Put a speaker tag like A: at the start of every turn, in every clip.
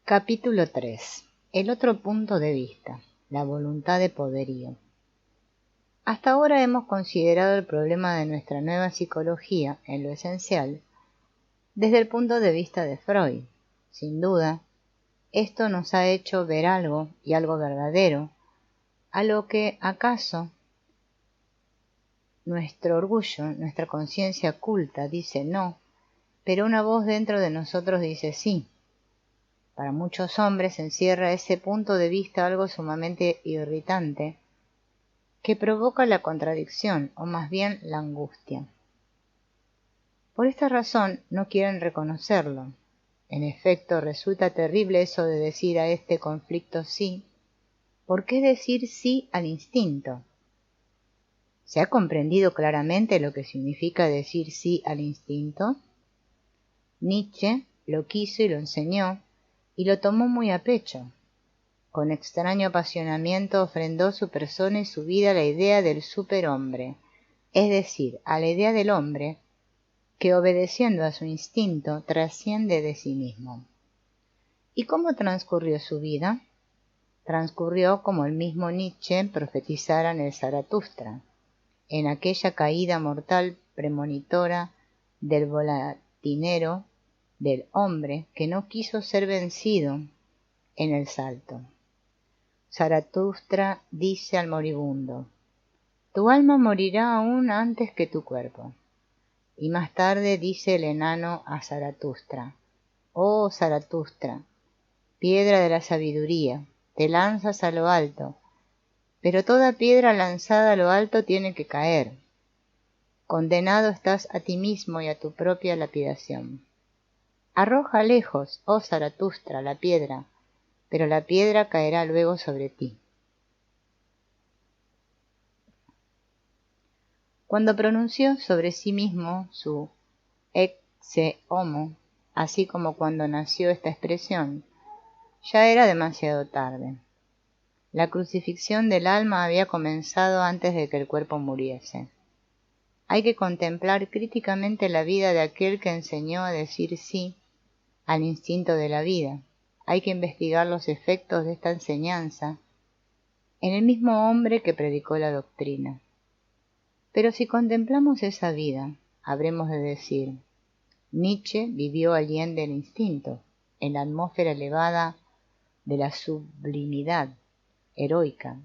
A: Capítulo 3. El otro punto de vista, la voluntad de poderío. Hasta ahora hemos considerado el problema de nuestra nueva psicología, en lo esencial, desde el punto de vista de Freud. Sin duda, esto nos ha hecho ver algo, y algo verdadero, a lo que acaso nuestro orgullo, nuestra conciencia culta dice no, pero una voz dentro de nosotros dice sí. Para muchos hombres encierra ese punto de vista algo sumamente irritante que provoca la contradicción, o más bien la angustia. Por esta razón no quieren reconocerlo. En efecto, resulta terrible eso de decir a este conflicto sí. ¿Por qué decir sí al instinto? ¿Se ha comprendido claramente lo que significa decir sí al instinto? Nietzsche lo quiso y lo enseñó, y lo tomó muy a pecho. Con extraño apasionamiento ofrendó su persona y su vida a la idea del superhombre, es decir, a la idea del hombre que, obedeciendo a su instinto, trasciende de sí mismo. ¿Y cómo transcurrió su vida? Transcurrió como el mismo Nietzsche profetizara en el Zaratustra, en aquella caída mortal premonitora del volatinero, del hombre que no quiso ser vencido en el salto. Zaratustra dice al moribundo: tu alma morirá aún antes que tu cuerpo. Y más tarde dice el enano a Zaratustra: oh Zaratustra, piedra de la sabiduría, te lanzas a lo alto, pero toda piedra lanzada a lo alto tiene que caer. Condenado estás a ti mismo y a tu propia lapidación. Arroja lejos, oh Zaratustra, la piedra, pero la piedra caerá luego sobre ti. Cuando pronunció sobre sí mismo su ecce homo, así como cuando nació esta expresión, ya era demasiado tarde. La crucifixión del alma había comenzado antes de que el cuerpo muriese. Hay que contemplar críticamente la vida de aquel que enseñó a decir sí al instinto de la vida. Hay que investigar los efectos de esta enseñanza en el mismo hombre que predicó la doctrina. Pero si contemplamos esa vida, habremos de decir: Nietzsche vivió allende el instinto, en la atmósfera elevada de la sublimidad heroica,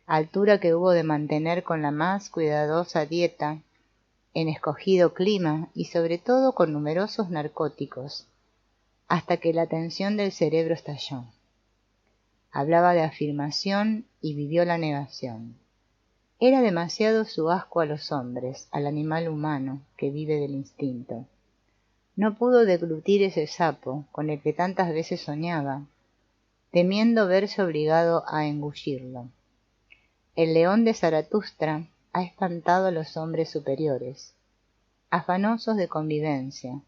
A: altura que hubo de mantener con la más cuidadosa dieta, en escogido clima y sobre todo con numerosos narcóticos, hasta que la tensión del cerebro estalló. Hablaba de afirmación y vivió la negación. Era demasiado su asco a los hombres, al animal humano que vive del instinto. No pudo deglutir ese sapo con el que tantas veces soñaba, temiendo verse obligado a engullirlo. El león de Zaratustra ha espantado a los hombres superiores, afanosos de convivencia,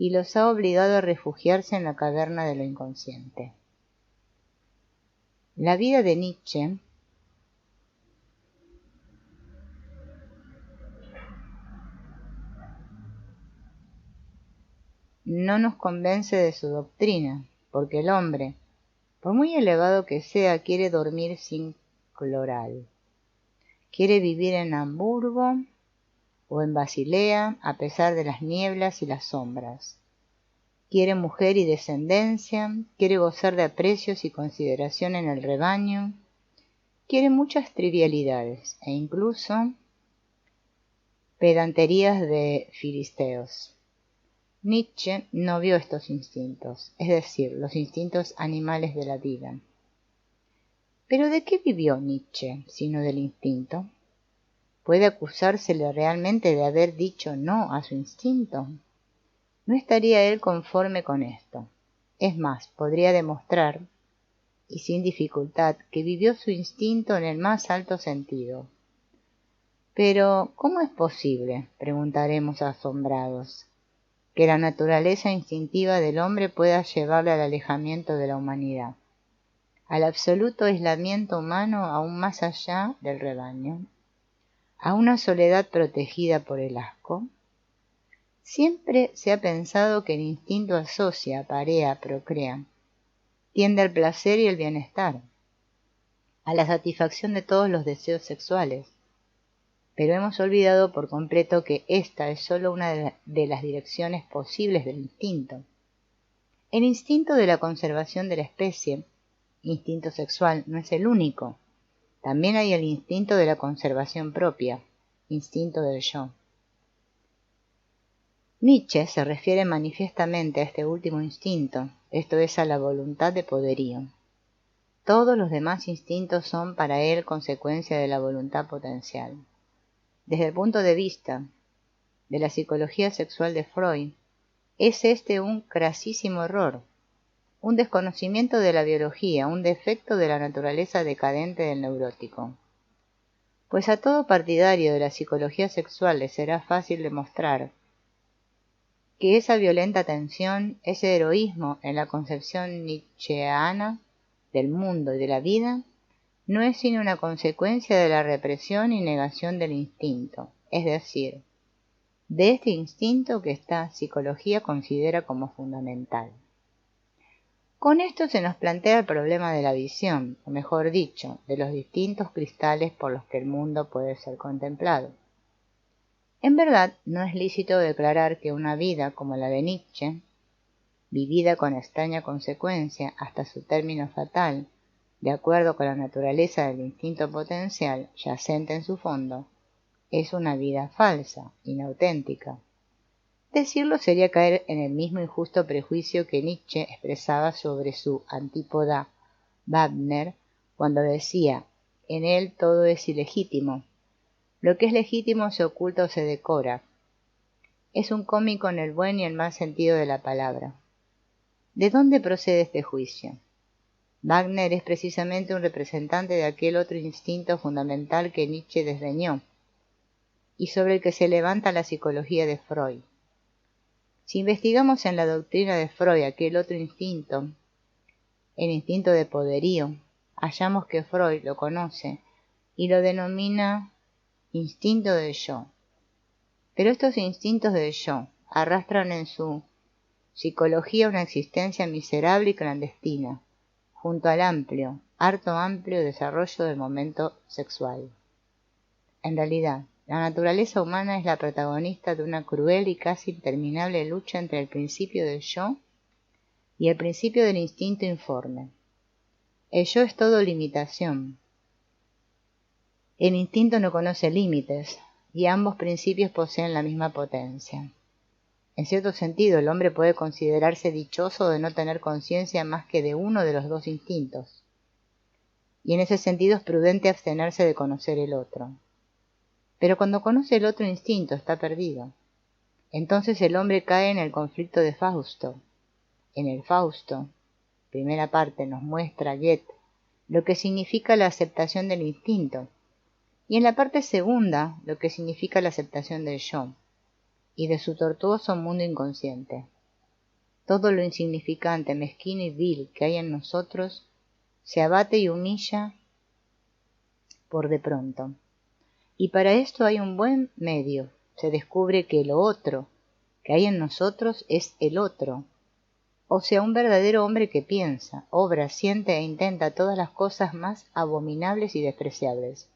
A: y los ha obligado a refugiarse en la caverna de lo inconsciente. La vida de Nietzsche no nos convence de su doctrina, porque el hombre, por muy elevado que sea, quiere dormir sin cloral. Quiere vivir en Hamburgo o en Basilea, a pesar de las nieblas y las sombras. Quiere mujer y descendencia, quiere gozar de aprecios y consideración en el rebaño, quiere muchas trivialidades e incluso pedanterías de filisteos. Nietzsche no vio estos instintos, es decir, los instintos animales de la vida. ¿Pero de qué vivió Nietzsche, sino del instinto? ¿Puede acusársele realmente de haber dicho no a su instinto? No estaría él conforme con esto. Es más, podría demostrar, y sin dificultad, que vivió su instinto en el más alto sentido. Pero, ¿cómo es posible?, preguntaremos asombrados, que la naturaleza instintiva del hombre pueda llevarle al alejamiento de la humanidad, al absoluto aislamiento humano aún más allá del rebaño, a una soledad protegida por el asco. Siempre se ha pensado que el instinto asocia, parea, procrea. tiende al placer y el bienestar, a la satisfacción de todos los deseos sexuales. Pero hemos olvidado por completo que esta es solo una de las direcciones posibles del instinto. El instinto de la conservación de la especie, instinto sexual, no es el único. También hay el instinto de la conservación propia, instinto del yo. Nietzsche se refiere manifiestamente a este último instinto, esto es, a la voluntad de poderío. Todos los demás instintos son para él consecuencia de la voluntad potencial. Desde el punto de vista de la psicología sexual de Freud, es este un crasísimo error, un desconocimiento de la biología, un defecto de la naturaleza decadente del neurótico. Pues a todo partidario de la psicología sexual le será fácil demostrar que esa violenta tensión, ese heroísmo en la concepción nietzscheana del mundo y de la vida, no es sino una consecuencia de la represión y negación del instinto, es decir, de este instinto que esta psicología considera como fundamental. Con esto se nos plantea el problema de la visión, o mejor dicho, de los distintos cristales por los que el mundo puede ser contemplado. En verdad, no es lícito declarar que una vida como la de Nietzsche, vivida con extraña consecuencia hasta su término fatal, de acuerdo con la naturaleza del instinto potencial yacente en su fondo, es una vida falsa, inauténtica. Decirlo sería caer en el mismo injusto prejuicio que Nietzsche expresaba sobre su antípoda Wagner cuando decía: en él todo es ilegítimo. Lo que es legítimo se oculta o se decora. Es un cómico en el buen y el mal sentido de la palabra. ¿De dónde procede este juicio? Wagner es precisamente un representante de aquel otro instinto fundamental que Nietzsche desdeñó, y sobre el que se levanta la psicología de Freud. Si investigamos en la doctrina de Freud aquel otro instinto, el instinto de poderío, hallamos que Freud lo conoce y lo denomina instinto del yo. Pero estos instintos del yo arrastran en su psicología una existencia miserable y clandestina, junto al harto amplio desarrollo del momento sexual. En realidad, la naturaleza humana es la protagonista de una cruel y casi interminable lucha entre el principio del yo y el principio del instinto informe. El yo es todo limitación. El instinto no conoce límites, y ambos principios poseen la misma potencia. En cierto sentido, el hombre puede considerarse dichoso de no tener conciencia más que de uno de los dos instintos, y en ese sentido es prudente abstenerse de conocer el otro. Pero cuando conoce el otro instinto está perdido. Entonces el hombre cae en el conflicto de Fausto. En el Fausto, primera parte, nos muestra Goethe lo que significa la aceptación del instinto, y en la parte segunda lo que significa la aceptación del yo, y de su tortuoso mundo inconsciente. Todo lo insignificante, mezquino y vil que hay en nosotros se abate y humilla por de pronto. Y para esto hay un buen medio. Se descubre que lo otro que hay en nosotros es el otro. O sea, un verdadero hombre que piensa, obra, siente e intenta todas las cosas más abominables y despreciables.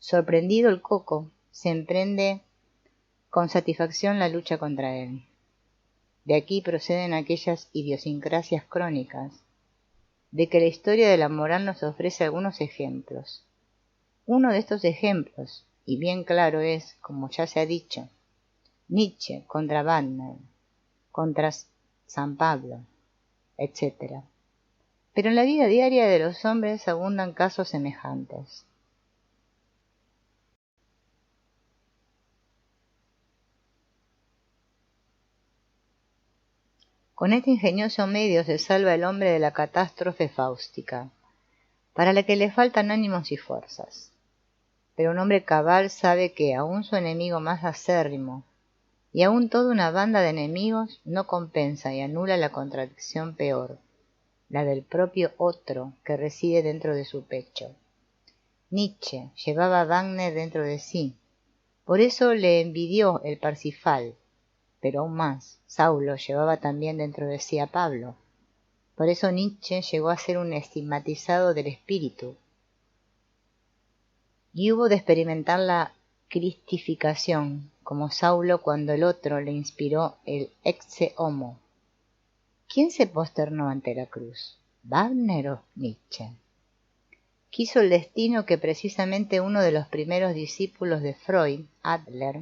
A: Sorprendido el coco, se emprende con satisfacción la lucha contra él. De aquí proceden aquellas idiosincrasias crónicas, de que la historia de la moral nos ofrece algunos ejemplos. Uno de estos ejemplos, y bien claro, es, como ya se ha dicho, Nietzsche contra Wagner, contra San Pablo, etc. Pero en la vida diaria de los hombres abundan casos semejantes. Con este ingenioso medio se salva el hombre de la catástrofe fáustica, para la que le faltan ánimos y fuerzas. Pero un hombre cabal sabe que aun su enemigo más acérrimo, y aun toda una banda de enemigos, no compensa y anula la contradicción peor, la del propio otro que reside dentro de su pecho. Nietzsche llevaba a Wagner dentro de sí, por eso le envidió el Parsifal, pero aún más, Saulo llevaba también dentro de sí a Pablo, Por eso Nietzsche llegó a ser un estigmatizado del espíritu, y hubo de experimentar la cristificación, como Saulo cuando el otro le inspiró el ecce homo. ¿Quién se posternó ante la cruz? ¿Wagner o Nietzsche? Quiso el destino que precisamente uno de los primeros discípulos de Freud, Adler,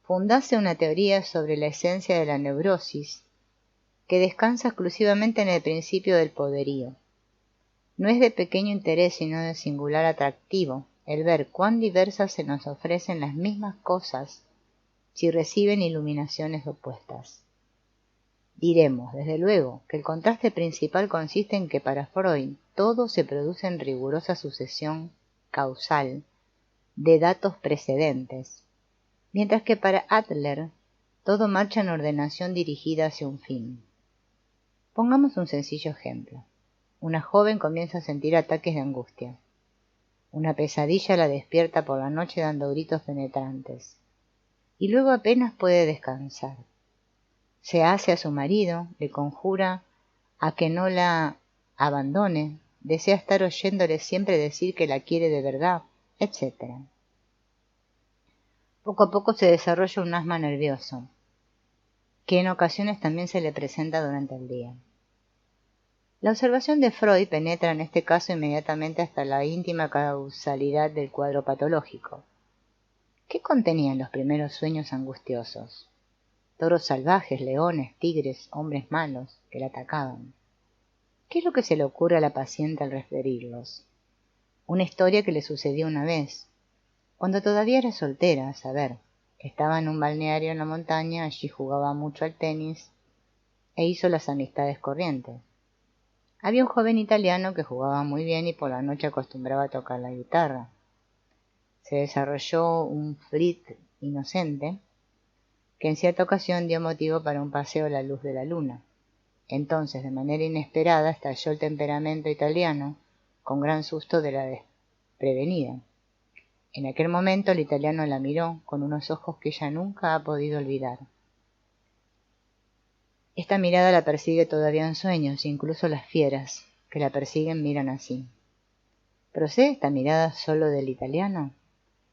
A: fundase una teoría sobre la esencia de la neurosis que descansa exclusivamente en el principio del poderío. No es de pequeño interés sino de singular atractivo el ver cuán diversas se nos ofrecen las mismas cosas si reciben iluminaciones opuestas. Diremos, desde luego, que el contraste principal consiste en que para Freud todo se produce en rigurosa sucesión causal de datos precedentes, mientras que para Adler todo marcha en ordenación dirigida hacia un fin. Pongamos un sencillo ejemplo. Una joven comienza a sentir ataques de angustia. Una pesadilla la despierta por la noche dando gritos penetrantes. Y luego apenas puede descansar. Se hace a su marido, le conjura a que no la abandone, desea estar oyéndole siempre decir que la quiere de verdad, etc. Poco a poco se desarrolla un asma nervioso, que en ocasiones también se le presenta durante el día. La observación de Freud penetra en este caso inmediatamente hasta la íntima causalidad del cuadro patológico. ¿Qué contenían los primeros sueños angustiosos? Toros salvajes, leones, tigres, hombres malos que la atacaban. ¿Qué es lo que se le ocurre a la paciente al referirlos? Una historia que le sucedió una vez, cuando todavía era soltera, a saber, estaba en un balneario en la montaña, allí jugaba mucho al tenis e hizo las amistades corrientes. Había un joven italiano que jugaba muy bien y por la noche acostumbraba a tocar la guitarra. Se desarrolló un flirt inocente que en cierta ocasión dio motivo para un paseo a la luz de la luna. Entonces, de manera inesperada, estalló el temperamento italiano, con gran susto de la desprevenida. En aquel momento el italiano la miró con unos ojos que ella nunca ha podido olvidar. Esta mirada la persigue todavía en sueños, incluso las fieras que la persiguen miran así. ¿Procede esta mirada solo del italiano?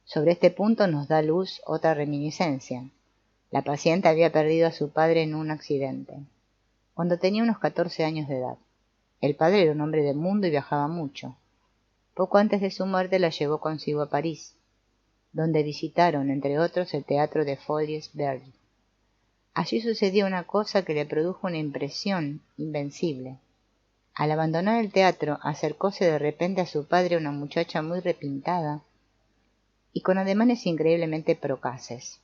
A: Sobre este punto nos da luz otra reminiscencia. La paciente había perdido a su padre en un accidente, cuando tenía unos 14 años de edad. El padre era un hombre de mundo y viajaba mucho. Poco antes de su muerte la llevó consigo a París, donde visitaron, entre otros, el teatro de Folies Bergère. Allí sucedió una cosa que le produjo una impresión invencible. Al abandonar el teatro, acercóse de repente a su padre una muchacha muy repintada y con ademanes increíblemente procaces.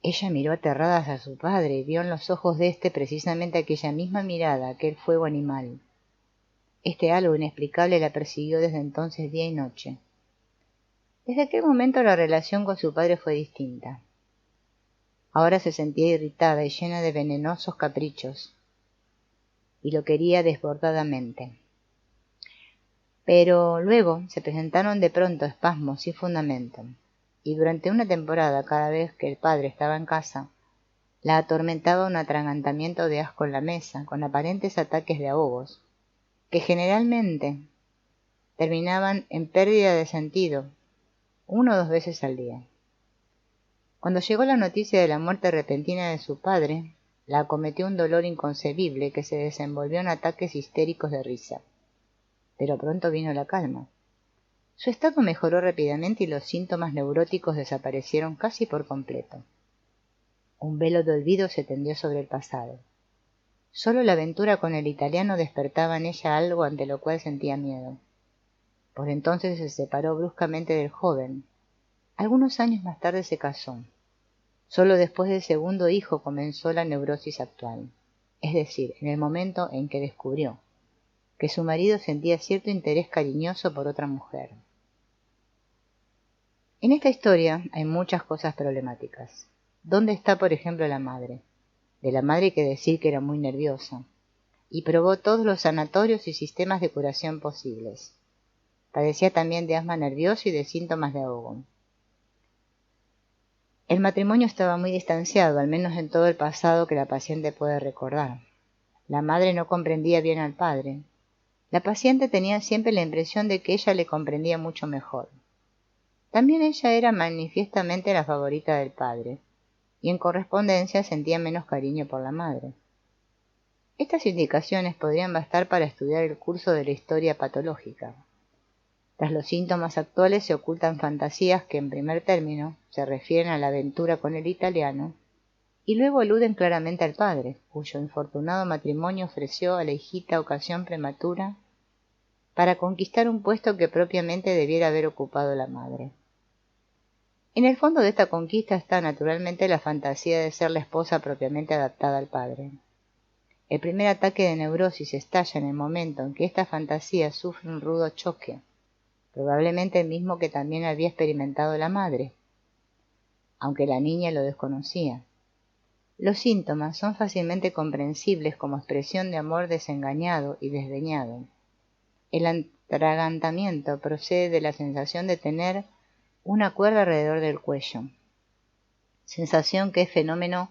A: Ella miró aterrada hacia su padre y vio en los ojos de éste precisamente aquella misma mirada, aquel fuego animal. Este algo inexplicable la persiguió desde entonces día y noche. Desde aquel momento la relación con su padre fue distinta. Ahora se sentía irritada y llena de venenosos caprichos, y lo quería desbordadamente. Pero luego se presentaron de pronto espasmos sin fundamento, y durante una temporada, cada vez que el padre estaba en casa, la atormentaba un atragantamiento de asco en la mesa, con aparentes ataques de ahogos, que generalmente terminaban en pérdida de sentido, 1 o 2 veces al día. Cuando llegó la noticia de la muerte repentina de su padre, la acometió un dolor inconcebible que se desenvolvió en ataques histéricos de risa. Pero pronto vino la calma. Su estado mejoró rápidamente y los síntomas neuróticos desaparecieron casi por completo. Un velo de olvido se tendió sobre el pasado. Solo la aventura con el italiano despertaba en ella algo ante lo cual sentía miedo. Por entonces se separó bruscamente del joven. Algunos años más tarde se casó. Solo después del segundo hijo comenzó la neurosis actual, es decir, en el momento en que descubrió que su marido sentía cierto interés cariñoso por otra mujer. En esta historia hay muchas cosas problemáticas. ¿Dónde está, por ejemplo, la madre? De la madre hay que decir que era muy nerviosa, y probó todos los sanatorios y sistemas de curación posibles. Padecía también de asma nervioso y de síntomas de ahogo. El matrimonio estaba muy distanciado, al menos en todo el pasado que la paciente puede recordar. La madre no comprendía bien al padre. La paciente tenía siempre la impresión de que ella le comprendía mucho mejor. También ella era manifiestamente la favorita del padre, y en correspondencia sentía menos cariño por la madre. Estas indicaciones podrían bastar para estudiar el curso de la historia patológica. Tras los síntomas actuales se ocultan fantasías que en primer término se refieren a la aventura con el italiano y luego aluden claramente al padre, cuyo infortunado matrimonio ofreció a la hijita ocasión prematura para conquistar un puesto que propiamente debiera haber ocupado la madre. En el fondo de esta conquista está naturalmente la fantasía de ser la esposa propiamente adaptada al padre. El primer ataque de neurosis estalla en el momento en que esta fantasía sufre un rudo choque, probablemente el mismo que también había experimentado la madre, aunque la niña lo desconocía. Los síntomas son fácilmente comprensibles como expresión de amor desengañado y desdeñado. El atragantamiento procede de la sensación de tener una cuerda alrededor del cuello, sensación que es fenómeno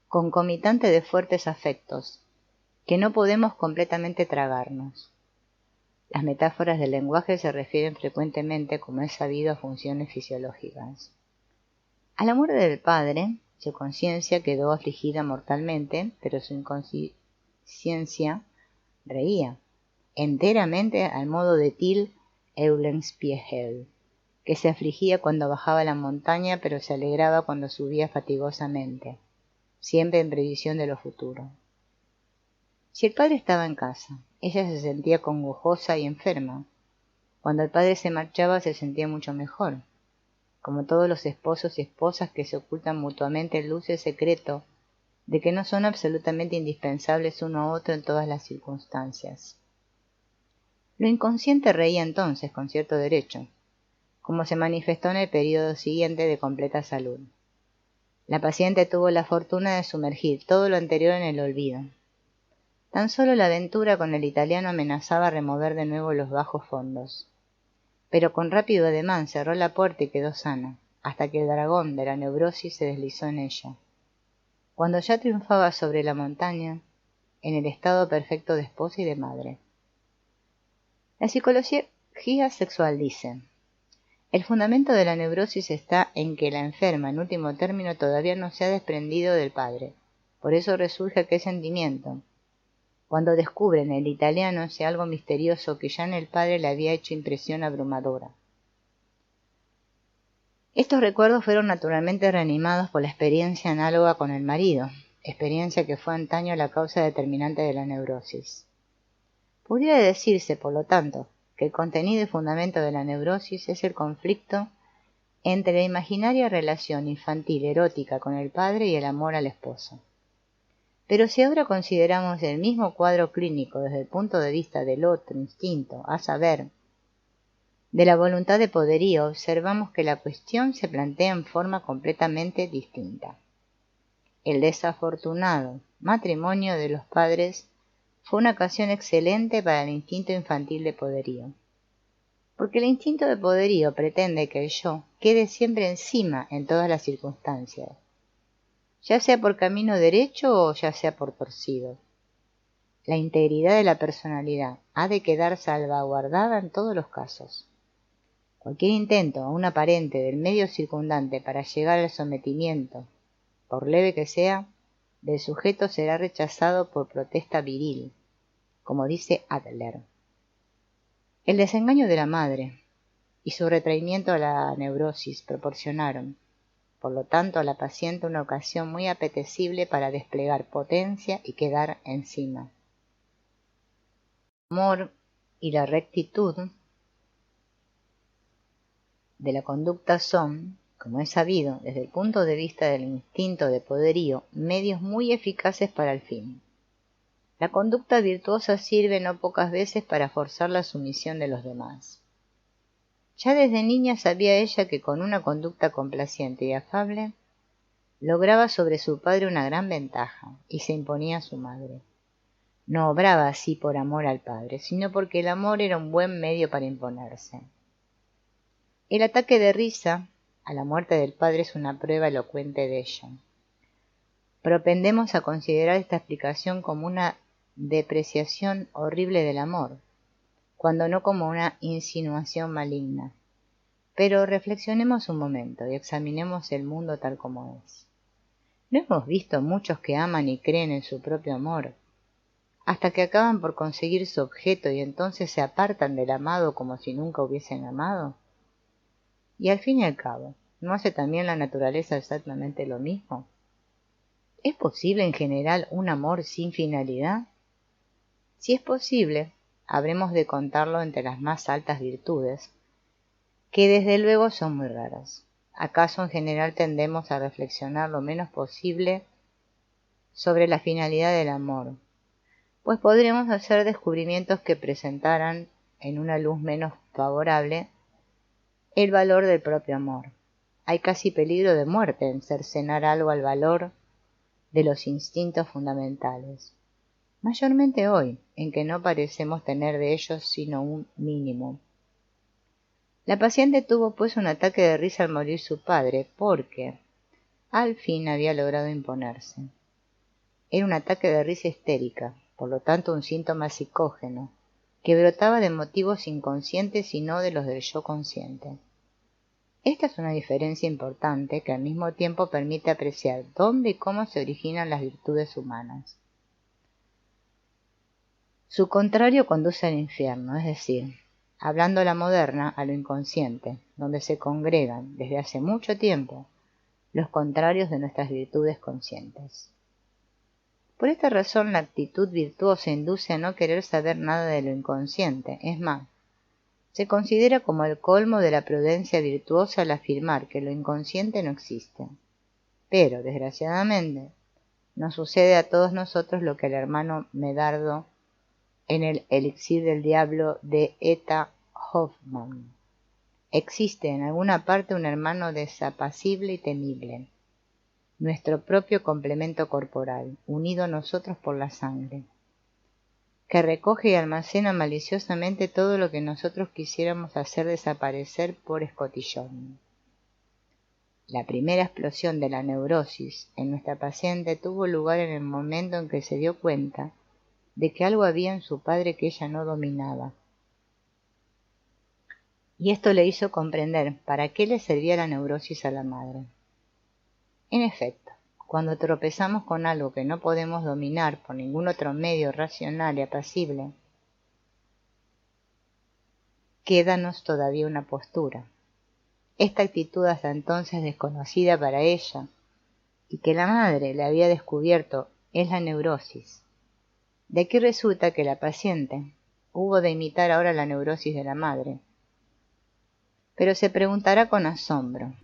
A: concomitante de fuertes afectos, que no podemos completamente tragarnos. Las metáforas del lenguaje se refieren frecuentemente, como es sabido, a funciones fisiológicas. A la muerte del padre, su conciencia quedó afligida mortalmente, pero su inconsciencia reía, enteramente al modo de Till Eulenspiegel, que se afligía cuando bajaba la montaña, pero se alegraba cuando subía fatigosamente, siempre en previsión de lo futuro. Si el padre estaba en casa, ella se sentía congojosa y enferma. Cuando el padre se marchaba se sentía mucho mejor, como todos los esposos y esposas que se ocultan mutuamente el dulce secreto de que no son absolutamente indispensables uno a otro en todas las circunstancias. Lo inconsciente reía entonces con cierto derecho, como se manifestó en el período siguiente de completa salud. La paciente tuvo la fortuna de sumergir todo lo anterior en el olvido. Tan solo la aventura con el italiano amenazaba remover de nuevo los bajos fondos. Pero con rápido ademán cerró la puerta y quedó sana, hasta que el dragón de la neurosis se deslizó en ella. Cuando ya triunfaba sobre la montaña, en el estado perfecto de esposa y de madre. La psicología sexual dice: el fundamento de la neurosis está en que la enferma, en último término, todavía no se ha desprendido del padre. Por eso resurge aquel sentimiento. Cuando descubre en el italiano ese algo misterioso que ya en el padre le había hecho impresión abrumadora. Estos recuerdos fueron naturalmente reanimados por la experiencia análoga con el marido, experiencia que fue antaño la causa determinante de la neurosis. Podría decirse, por lo tanto, que el contenido y fundamento de la neurosis es el conflicto entre la imaginaria relación infantil erótica con el padre y el amor al esposo. Pero si ahora consideramos el mismo cuadro clínico desde el punto de vista del otro instinto, a saber, de la voluntad de poderío, observamos que la cuestión se plantea en forma completamente distinta. El desafortunado matrimonio de los padres fue una ocasión excelente para el instinto infantil de poderío, porque el instinto de poderío pretende que el yo quede siempre encima en todas las circunstancias, ya sea por camino derecho o ya sea por torcido. La integridad de la personalidad ha de quedar salvaguardada en todos los casos. Cualquier intento, aun aparente, del medio circundante para llegar al sometimiento, por leve que sea, del sujeto será rechazado por protesta viril, como dice Adler. El desengaño de la madre y su retraimiento a la neurosis proporcionaron, por lo tanto, a la paciente una ocasión muy apetecible para desplegar potencia y quedar encima. El amor y la rectitud de la conducta son, como es sabido, desde el punto de vista del instinto de poderío, medios muy eficaces para el fin. La conducta virtuosa sirve no pocas veces para forzar la sumisión de los demás. Ya desde niña sabía ella que con una conducta complaciente y afable lograba sobre su padre una gran ventaja y se imponía a su madre. No obraba así por amor al padre, sino porque el amor era un buen medio para imponerse. El ataque de risa a la muerte del padre es una prueba elocuente de ello. Propendemos a considerar esta explicación como una depreciación horrible del amor, cuando no como una insinuación maligna. Pero reflexionemos un momento y examinemos el mundo tal como es. ¿No hemos visto muchos que aman y creen en su propio amor, hasta que acaban por conseguir su objeto y entonces se apartan del amado como si nunca hubiesen amado? Y al fin y al cabo, ¿no hace también la naturaleza exactamente lo mismo? ¿Es posible en general un amor sin finalidad? Si es posible, habremos de contarlo entre las más altas virtudes, que desde luego son muy raras. ¿Acaso en general tendemos a reflexionar lo menos posible sobre la finalidad del amor? Pues podríamos hacer descubrimientos que presentaran, en una luz menos favorable, el valor del propio amor. Hay casi peligro de muerte en cercenar algo al valor de los instintos fundamentales, mayormente hoy, en que no parecemos tener de ellos sino un mínimo. La paciente tuvo pues un ataque de risa al morir su padre, porque al fin había logrado imponerse. Era un ataque de risa histérica, por lo tanto un síntoma psicógeno, que brotaba de motivos inconscientes y no de los del yo consciente. Esta es una diferencia importante que al mismo tiempo permite apreciar dónde y cómo se originan las virtudes humanas. Su contrario conduce al infierno, es decir, hablando a la moderna, a lo inconsciente, donde se congregan, desde hace mucho tiempo, los contrarios de nuestras virtudes conscientes. Por esta razón, la actitud virtuosa induce a no querer saber nada de lo inconsciente, es más, se considera como el colmo de la prudencia virtuosa al afirmar que lo inconsciente no existe. Pero, desgraciadamente, nos sucede a todos nosotros lo que al hermano Medardo en el Elixir del Diablo de Eta Hoffmann. Existe en alguna parte un hermano desapacible y temible, nuestro propio complemento corporal, unido a nosotros por la sangre, que recoge y almacena maliciosamente todo lo que nosotros quisiéramos hacer desaparecer por escotillón. La primera explosión de la neurosis en nuestra paciente tuvo lugar en el momento en que se dio cuenta de que algo había en su padre que ella no dominaba. Y esto le hizo comprender para qué le servía la neurosis a la madre. En efecto, cuando tropezamos con algo que no podemos dominar por ningún otro medio racional y apacible, quédanos todavía una postura. Esta actitud hasta entonces desconocida para ella, y que la madre le había descubierto, es la neurosis. De aquí resulta que la paciente hubo de imitar ahora la neurosis de la madre. Pero se preguntará con asombro,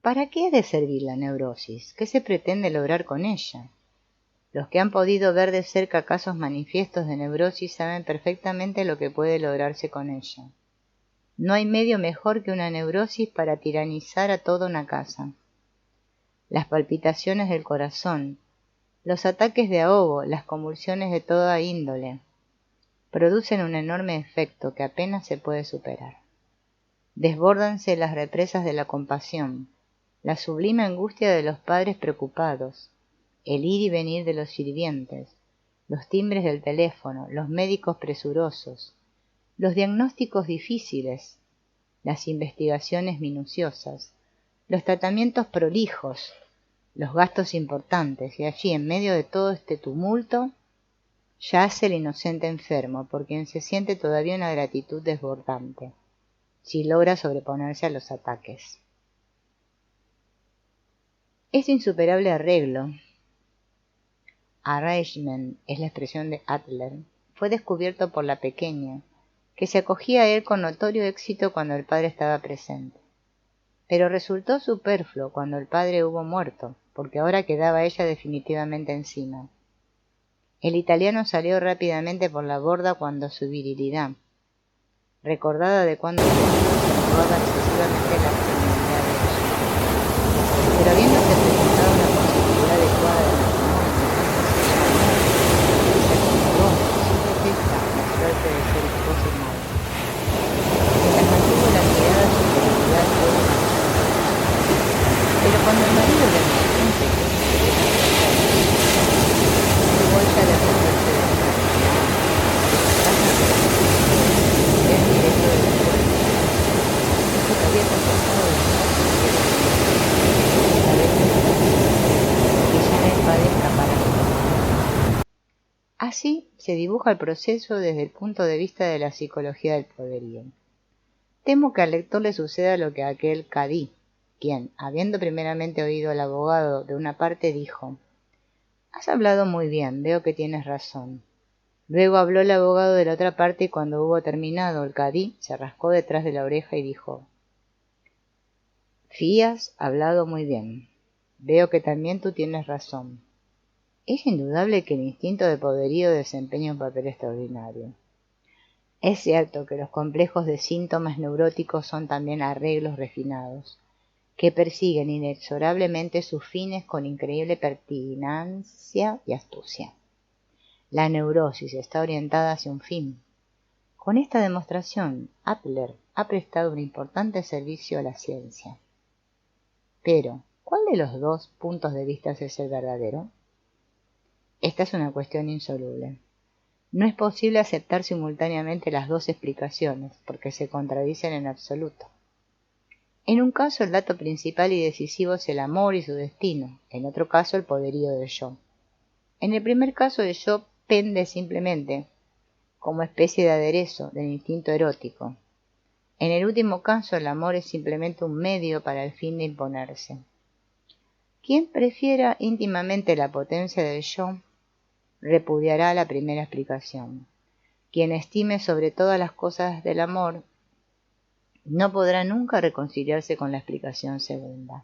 A: ¿para qué ha de servir la neurosis? ¿Qué se pretende lograr con ella? Los que han podido ver de cerca casos manifiestos de neurosis saben perfectamente lo que puede lograrse con ella. No hay medio mejor que una neurosis para tiranizar a toda una casa. Las palpitaciones del corazón, los ataques de ahogo, las convulsiones de toda índole, producen un enorme efecto que apenas se puede superar. Desbórdanse las represas de la compasión, la sublime angustia de los padres preocupados, el ir y venir de los sirvientes, los timbres del teléfono, los médicos presurosos, los diagnósticos difíciles, las investigaciones minuciosas, los tratamientos prolijos, los gastos importantes, y allí en medio de todo este tumulto yace el inocente enfermo, por quien se siente todavía una gratitud desbordante, si logra sobreponerse a los ataques. Este insuperable arrangement es la expresión de Adler, fue descubierto por la pequeña, que se acogía a él con notorio éxito cuando el padre estaba presente. Pero resultó superfluo cuando el padre hubo muerto, porque ahora quedaba ella definitivamente encima. El italiano salió rápidamente por la borda cuando su virilidad, recordada de cuando actuaba excesivamente la feminidad de ella. Pero habiéndose presentado una posibilidad adecuada de matrimonio, se acomodó sin protesta a la suerte de ser esposa y madre. Mientras mantuvo la mirada superioridad de una. Pero cuando el marido le anunció que tuvo ella de romperse de nuevo. Así se dibuja el proceso desde el punto de vista de la psicología del poderío. Temo que al lector le suceda lo que a aquel cadí, quien, habiendo primeramente oído al abogado de una parte, dijo: «Has hablado muy bien, veo que tienes razón». Luego habló el abogado de la otra parte y cuando hubo terminado, el cadí se rascó detrás de la oreja y dijo: «Fi, has hablado muy bien, veo que también tú tienes razón». Es indudable que el instinto de poderío desempeña un papel extraordinario. Es cierto que los complejos de síntomas neuróticos son también arreglos refinados, que persiguen inexorablemente sus fines con increíble pertinacia y astucia. La neurosis está orientada hacia un fin. Con esta demostración, Adler ha prestado un importante servicio a la ciencia. Pero, ¿cuál de los dos puntos de vista es el verdadero? Esta es una cuestión insoluble. No es posible aceptar simultáneamente las dos explicaciones, porque se contradicen en absoluto. En un caso el dato principal y decisivo es el amor y su destino, en otro caso el poderío del yo. En el primer caso el yo pende simplemente, como especie de aderezo, del instinto erótico. En el último caso el amor es simplemente un medio para el fin de imponerse. Quien prefiera íntimamente la potencia del yo, repudiará la primera explicación. Quien estime sobre todas las cosas del amor, no podrá nunca reconciliarse con la explicación segunda.